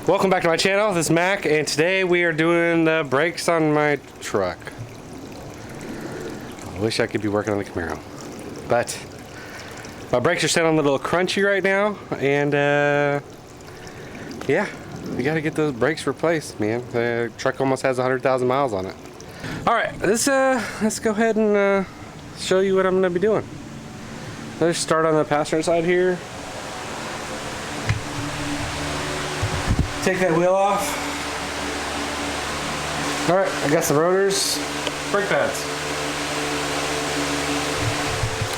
Welcome back to my channel. This is Mac, and today we are doing the brakes on my truck. I wish I could be working on the Camaro, but my brakes are sounding a little crunchy right now, and yeah, we got to get those brakes replaced, man. The truck almost has 100,000 miles on it. All right, let's go ahead and show you what I'm going to be doing. Let's start on the passenger side here. Take that wheel off. All right, I got some rotors, brake pads.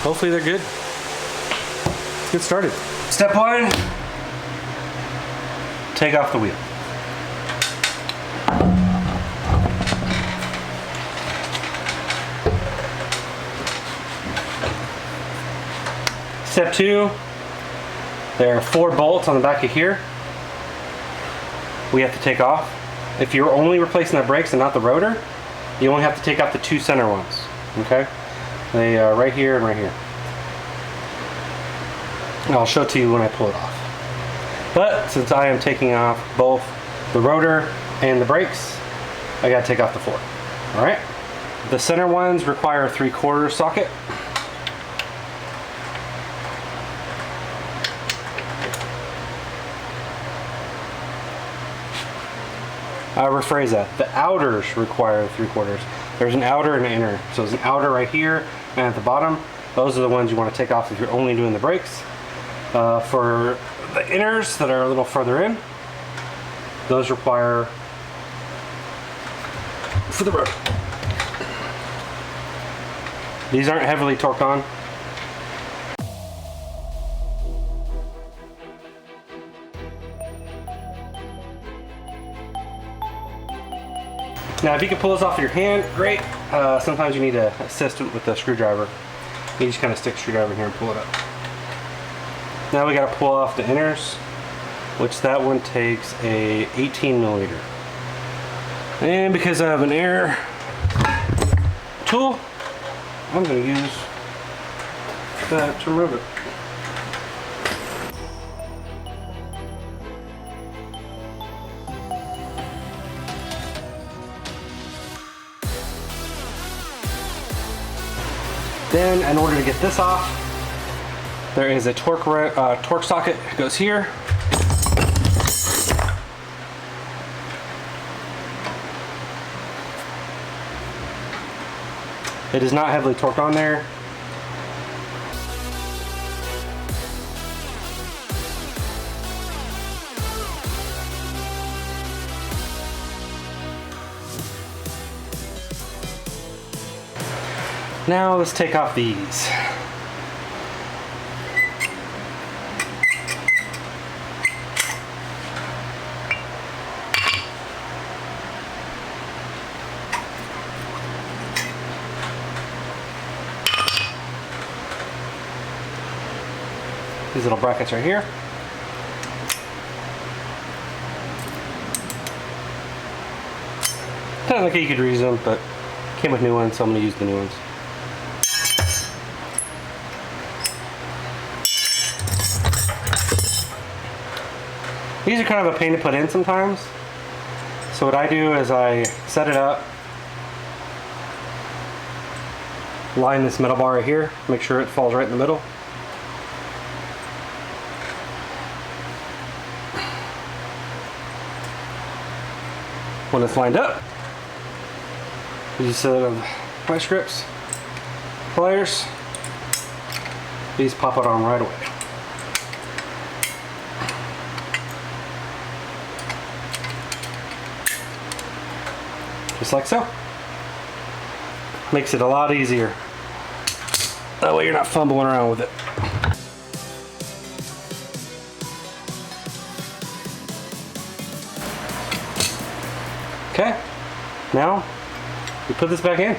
Hopefully they're good. Let's get started. Step one, take off the wheel. Step two, there are 4 bolts on the back of here. We have to take off. If you're only replacing the brakes and not the rotor, you only have to take off the 2 center ones. Okay? They are right here and right here. And I'll show it to you when I pull it off. But since I am taking off both the rotor and the brakes, I gotta take off the 4. Alright? The center ones require a 3/4 socket. I rephrase that. The outers require 3/4. There's an outer and an inner. So there's an outer right here and at the bottom. Those are the ones you want to take off if you're only doing the brakes. For the inners that are a little further in, those require for the rotor. These aren't heavily torqued on. Now if you can pull this off with your hand, great. Sometimes you need to assist with the screwdriver. You just kind of stick the screwdriver in here and pull it up. Now we got to pull off the inners, which that one takes a 18mm. And because I have an air tool, I'm going to use that to remove it. Then, in order to get this off, there is a torque socket that goes here. It is not heavily torqued on there. Now let's take off these. These little brackets right here. Kind of like you could reuse them, but came with new ones, so I'm going to use the new ones. These are kind of a pain to put in sometimes. So what I do is I set it up, line this metal bar right here, make sure it falls right in the middle. When it's lined up, use a set of vice grips, pliers. These pop it on right away. Just like so. Makes it a lot easier. That way you're not fumbling around with it. Okay, now we put this back in.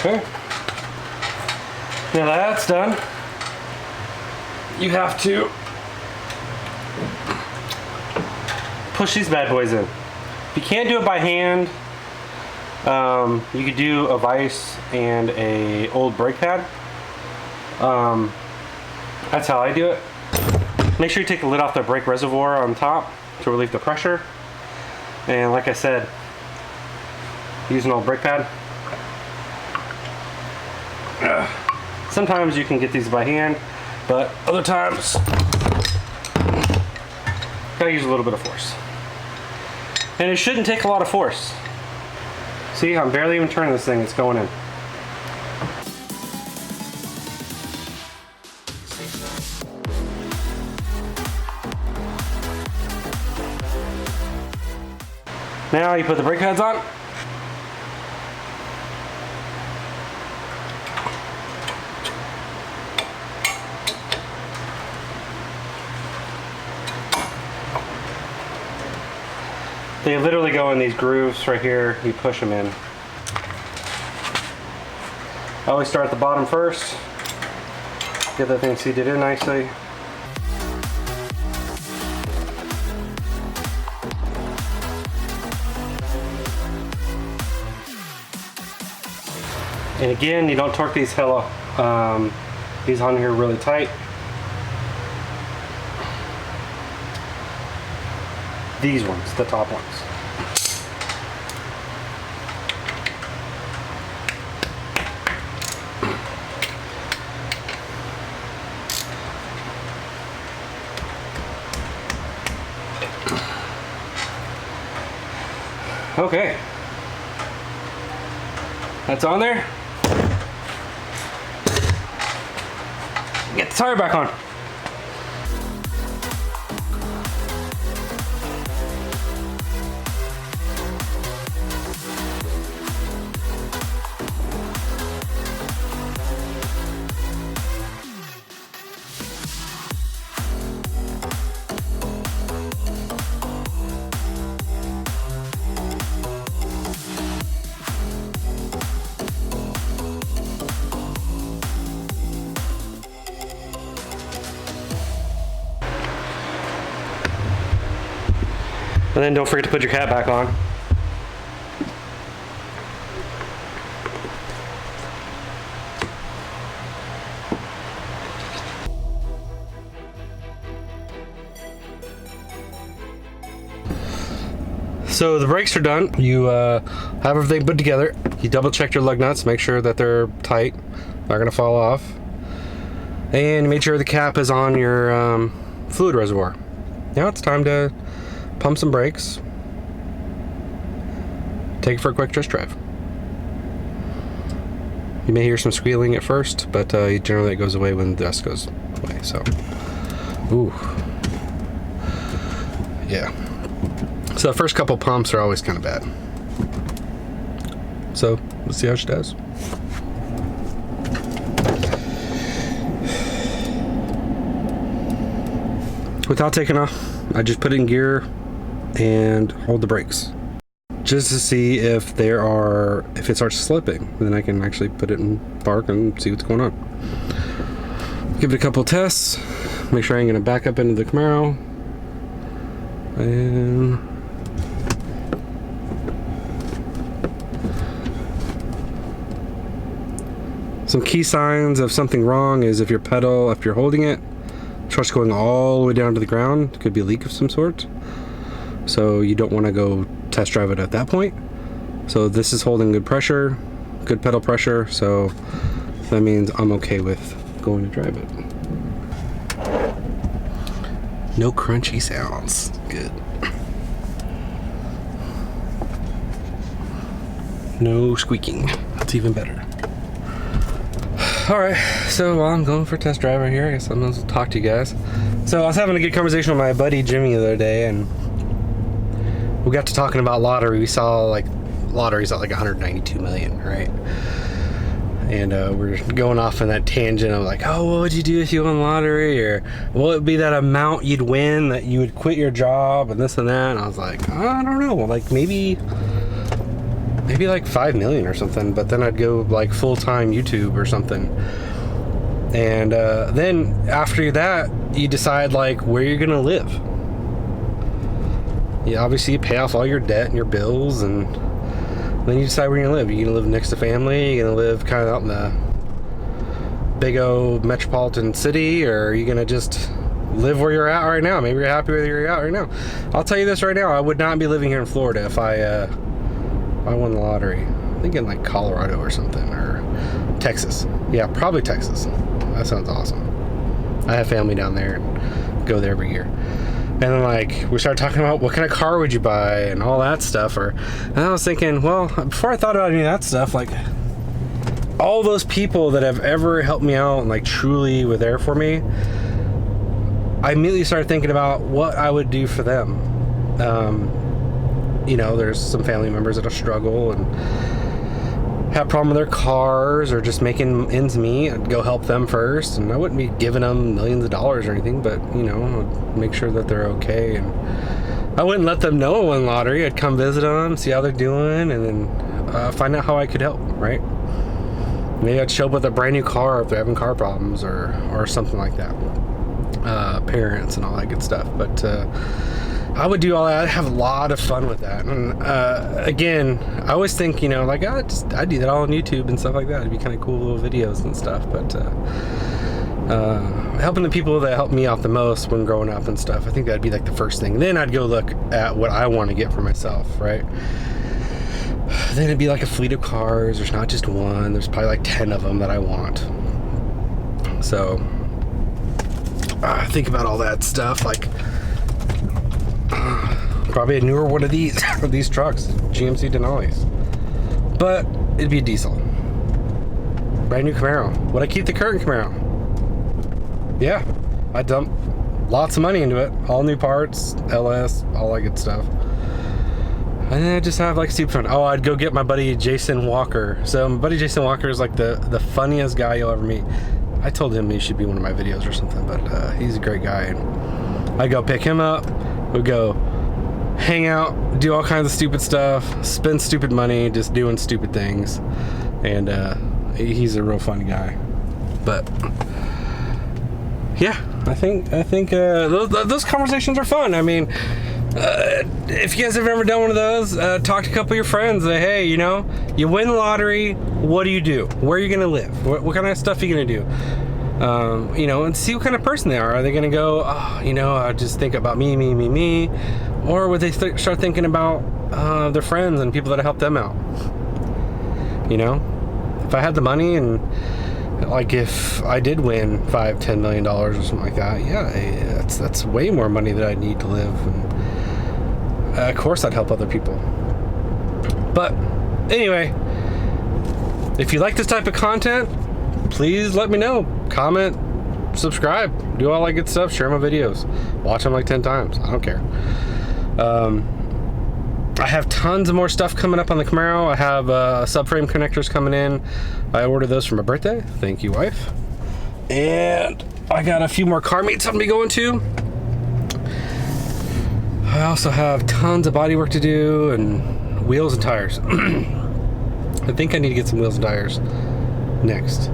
Okay. Now that that's done, you have to push these bad boys in. If you can't do it by hand, you could do a vise and a old brake pad. That's how I do it. Make sure you take the lid off the brake reservoir on top to relieve the pressure. And like I said, use an old brake pad. Sometimes you can get these by hand, but other times gotta use a little bit of force. And it shouldn't take a lot of force. See, I'm barely even turning this thing, it's going in. Now you put the brake pads on. They literally go in these grooves right here, you push them in. I always start at the bottom first, get that thing seated in nicely. And again, you don't torque these these on here really tight. These ones, the top ones. Okay. That's on there. Get the tire back on. And then don't forget to put your cap back on. So the brakes are done. You have everything put together. You double check your lug nuts, make sure that they're tight, not gonna fall off. And make sure the cap is on your fluid reservoir. Now it's time to pump some brakes, take it for a quick test drive. You may hear some squealing at first, but generally it goes away when the dust goes away, so. Ooh. Yeah. So the first couple pumps are always kind of bad. So, let's see how she does. Without taking off, I just put it in gear and hold the brakes just to see if if it starts slipping. Then I can actually put it in park and see what's going on. Give it a couple tests, make sure I ain't gonna back up into the Camaro, and some key signs of something wrong is if you're holding it, truck's going all the way down to the ground, it could be a leak of some sort. So you don't want to go test drive it at that point. So this is holding good pressure, good pedal pressure, so that means I'm okay with going to drive it. No crunchy sounds. Good. No squeaking. That's even better. Alright, so while I'm going for a test drive right here, I guess I'm gonna talk to you guys. So I was having a good conversation with my buddy Jimmy the other day, and we got to talking about lottery. We saw like lotteries at like 192 million, right? And we're going off on that tangent of like, oh, what would you do if you won lottery? Or what would be that amount you'd win that you would quit your job and this and that? And I was like, I don't know, like maybe maybe like 5 million or something, but then I'd go like full-time YouTube or something. And then after that, you decide like where you're gonna live. Obviously you pay off all your debt and your bills, and then you decide where you're gonna live. You're gonna live next to family, you're gonna live kind of out in the big old metropolitan city, or are you gonna just live where you're at right now? Maybe you're happy where you're at right now. I'll tell you this right now, I would not be living here in Florida if I won the lottery. I'm thinking like Colorado or something, or Texas. Yeah, probably Texas. That sounds awesome. I have family down there and go there every year. And then like we started talking about what kind of car would you buy and all that stuff. And I was thinking, well, before I thought about any of that stuff, like all those people that have ever helped me out and like truly were there for me, I immediately started thinking about what I would do for them. You know, there's some family members that'll struggle and have a problem with their cars or just making ends meet. I'd go help them first, and I wouldn't be giving them millions of dollars or anything, but you know, I'd make sure that they're okay. And I wouldn't let them know I won lottery. I'd come visit them, see how they're doing, and then find out how I could help, right? Maybe I'd show up with a brand new car if they're having car problems or something like that. Parents and all that good stuff. But I would do all that. I'd have a lot of fun with that. And again, I always think, you know, like I'd do that all on YouTube and stuff like that. It'd be kind of cool little videos and stuff. But helping the people that helped me out the most when growing up and stuff, I think that'd be like the first thing. Then I'd go look at what I want to get for myself, right? Then it'd be like a fleet of cars. There's not just one. There's probably like 10 of them that I want. So think about all that stuff, like probably a newer one of these these trucks, GMC Denalis, but it'd be a diesel. Brand new Camaro. Would I keep the current Camaro? Yeah, I'd dump lots of money into it, all new parts, LS, all that good stuff. And then I just have like super fun. Oh, I'd go get my buddy Jason Walker. So my buddy Jason Walker is like the funniest guy you'll ever meet. I told him he should be one of my videos or something, but he's a great guy. And I'd go pick him up, we'd go hang out, do all kinds of stupid stuff, spend stupid money, just doing stupid things. And he's a real fun guy. But yeah, I think those conversations are fun. I mean, if you guys have ever done one of those, talk to a couple of your friends. Say, hey, you know, you win the lottery. What do you do? Where are you gonna live? What kind of stuff are you gonna do? You know, and see what kind of person they are. Are they gonna go, oh, you know, I just think about me, or would they start thinking about their friends and people that helped them out? You know, if I had the money and like if I did win $5-10 million or something like that, yeah, that's way more money that I need to live. And of course I'd help other people. But anyway, if you like this type of content, please let me know. Comment, subscribe, do all that good stuff, share my videos, watch them like 10 times, I don't care. I have tons of more stuff coming up on the Camaro. I have subframe connectors coming in. I ordered those for my birthday. Thank you, wife. And I got a few more car meets I'm gonna be going to. I also have tons of body work to do and wheels and tires. I think I need to get some wheels and tires next.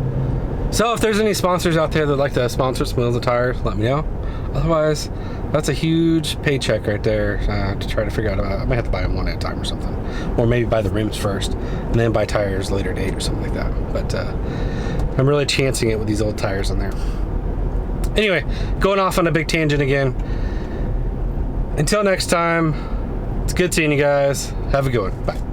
So if there's any sponsors out there that like to sponsor some wheels and tires, let me know. Otherwise, that's a huge paycheck right there to try to figure out about. I might have to buy them one at a time or something. Or maybe buy the rims first and then buy tires later date or something like that. But I'm really chancing it with these old tires on there. Anyway, going off on a big tangent again. Until next time, it's good seeing you guys. Have a good one. Bye.